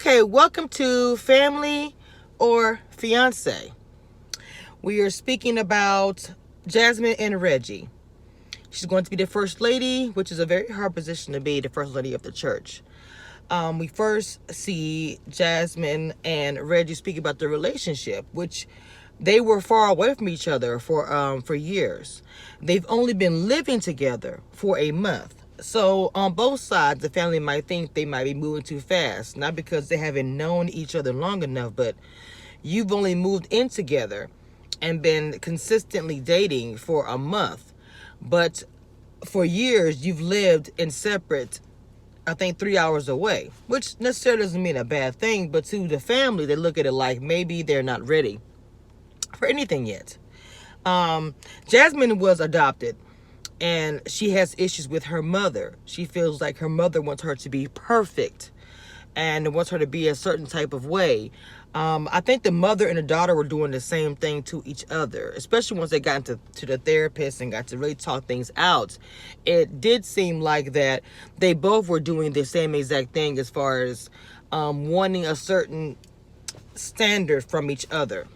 Okay, welcome to Family or Fiancé. We are speaking about Jazmine and Reggie. She's going to be the first lady, which is a very hard position to be, the first lady of the church. We first see Jazmine and Reggie speak about their relationship, which they were far away from each other for years. They've only been living together for a month. So on both sides, the family might think they might be moving too fast, not because they haven't known each other long enough, but you've only moved in together and been consistently dating for a month. But for years, you've lived in separate, I think, 3 hours away, which necessarily doesn't mean a bad thing, but to the family, they look at it like maybe they're not ready for anything yet. Jazmine was adopted, and she has issues with her mother. She feels like her mother wants her to be perfect and wants her to be a certain type of way. I think the mother and the daughter were doing the same thing to each other, especially once they got into the therapist and got to really talk things out. It did seem like that they both were doing the same exact thing as far as wanting a certain standard from each other.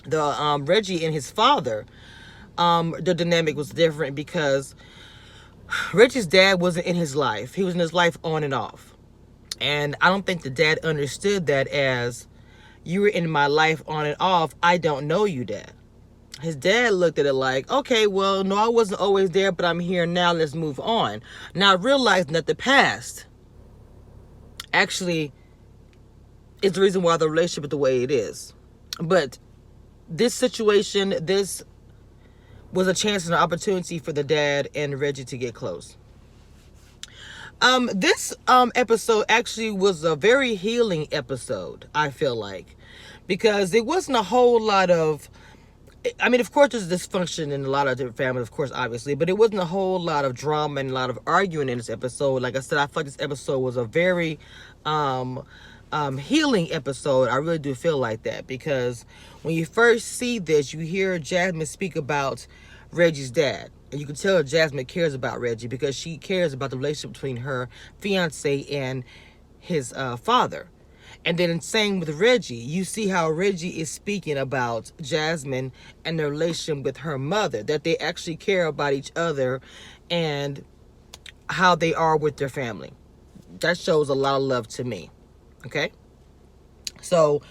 The Reggie and his father, the dynamic was different because Reggie's dad wasn't in his life. He was in his life on and off. And I don't think the dad understood that as, you were in my life on and off, I don't know you, Dad. His dad looked at it like, okay, well, no, I wasn't always there, but I'm here now, let's move on. Now, realizing that the past actually is the reason why the relationship is the way it is. But this situation, this was a chance and an opportunity for the dad and Reggie to get close. This episode actually was a very healing episode, I feel like, because there wasn't a whole lot of, I mean, of course there's dysfunction in a lot of different families, of course, obviously, but it wasn't a whole lot of drama and a lot of arguing in this episode. Like I said, I feel like this episode was a very healing episode. I really do feel like that, because when you first see this, you hear Jazmine speak about Reggie's dad. And you can tell Jazmine cares about Reggie because she cares about the relationship between her fiance and his father. And then same with Reggie, you see how Reggie is speaking about Jazmine and the relationship with her mother, that they actually care about each other and how they are with their family. That shows a lot of love to me. Okay? So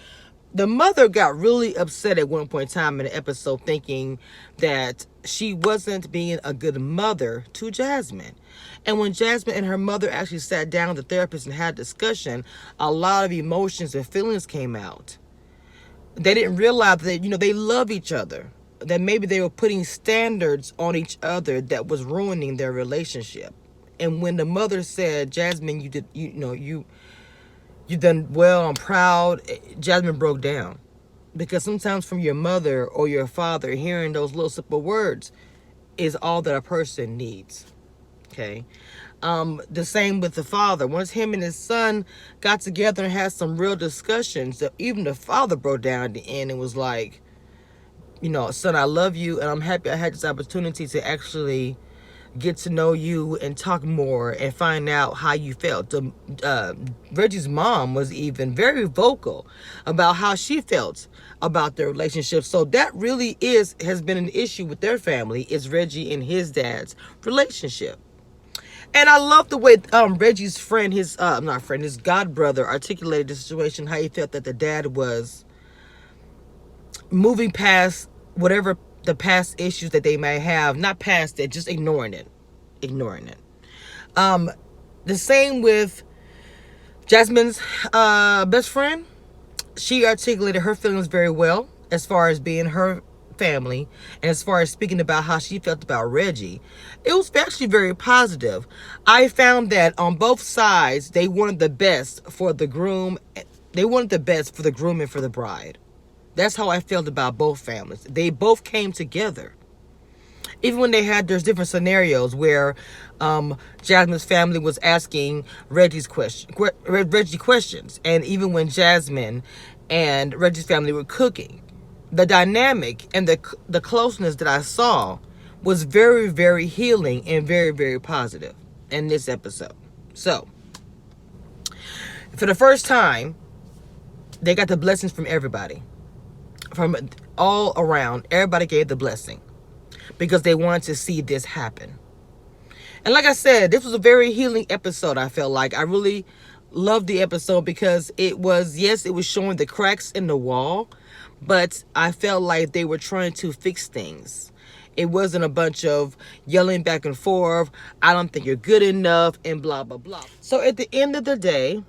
the mother got really upset at one point in time in the episode, thinking that she wasn't being a good mother to Jazmine. And when Jazmine and her mother actually sat down with the therapist and had a discussion, a lot of emotions and feelings came out. They didn't realize that, they love each other. That maybe they were putting standards on each other that was ruining their relationship. And when the mother said, Jazmine, you done well, I'm proud, Jazmine broke down. Because sometimes from your mother or your father, hearing those little simple words is all that a person needs. Okay? The same with the father. Once him and his son got together and had some real discussions, even the father broke down at the end and was like, son, I love you, and I'm happy I had this opportunity to actually get to know you and talk more and find out how you felt. Reggie's mom was even very vocal about how she felt about their relationship. So that really has been an issue with their family, is Reggie and his dad's relationship. And I love the way Reggie's friend, his godbrother, articulated the situation, how he felt that the dad was moving past whatever the past issues that they may have, not past it, just ignoring it. The same with Jazmine's best friend. She articulated her feelings very well as far as being her family and as far as speaking about how she felt about Reggie. It was actually very positive. I found that on both sides, they wanted the best for the groom. They wanted the best for the groom and for the bride. That's how I felt about both families. They both came together. Even when there's different scenarios where Jazmine's family was asking Reggie questions. And even when Jazmine and Reggie's family were cooking, the dynamic and the closeness that I saw was very, very healing and very, very positive in this episode. So, For the first time, they got the blessings from everybody. From all around, everybody gave the blessing because they wanted to see this happen. And like I said, this was a very healing episode. I felt like I really loved the episode because it was, yes, it was showing the cracks in the wall, but I felt like they were trying to fix things. It wasn't a bunch of yelling back and forth, I don't think you're good enough, and blah, blah, blah. So at the end of the day,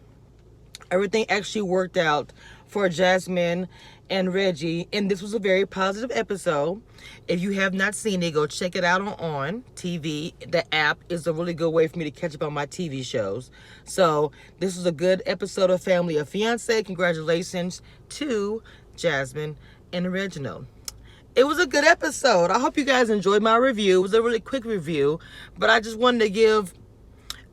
everything actually worked out for Jazmine and Reggie, and this was a very positive episode. If you have not seen it, go check it out on TV. The app is a really good way for me to catch up on my TV shows. So this was a good episode of Family of Fiancé. Congratulations to Jazmine and Reginald. It was a good episode. I hope you guys enjoyed my review. It was a really quick review, but I just wanted to give,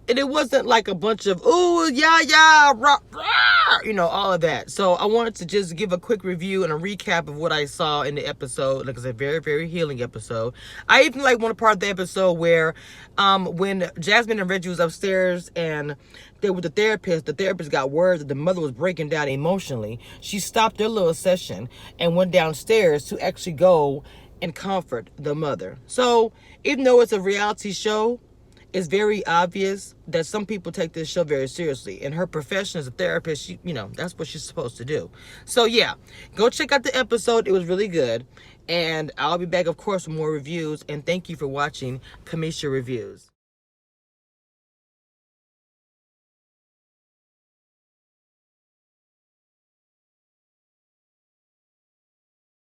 and it wasn't like a bunch of, ooh, yeah, rah, rah, you know, all of that. So I wanted to just give a quick review and a recap of what I saw in the episode. Like, it's a very, very healing episode. I even like one part of the episode where when Jazmine and Reggie was upstairs and they were with the therapist got word that the mother was breaking down emotionally. She stopped their little session and went downstairs to actually go and comfort the mother. So even though it's a reality show, it's very obvious that some people take this show very seriously. And her profession as a therapist, she, you know, that's what she's supposed to do. So yeah, go check out the episode. It was really good. And I'll be back, of course, with more reviews. And thank you for watching Cameshia Reviews.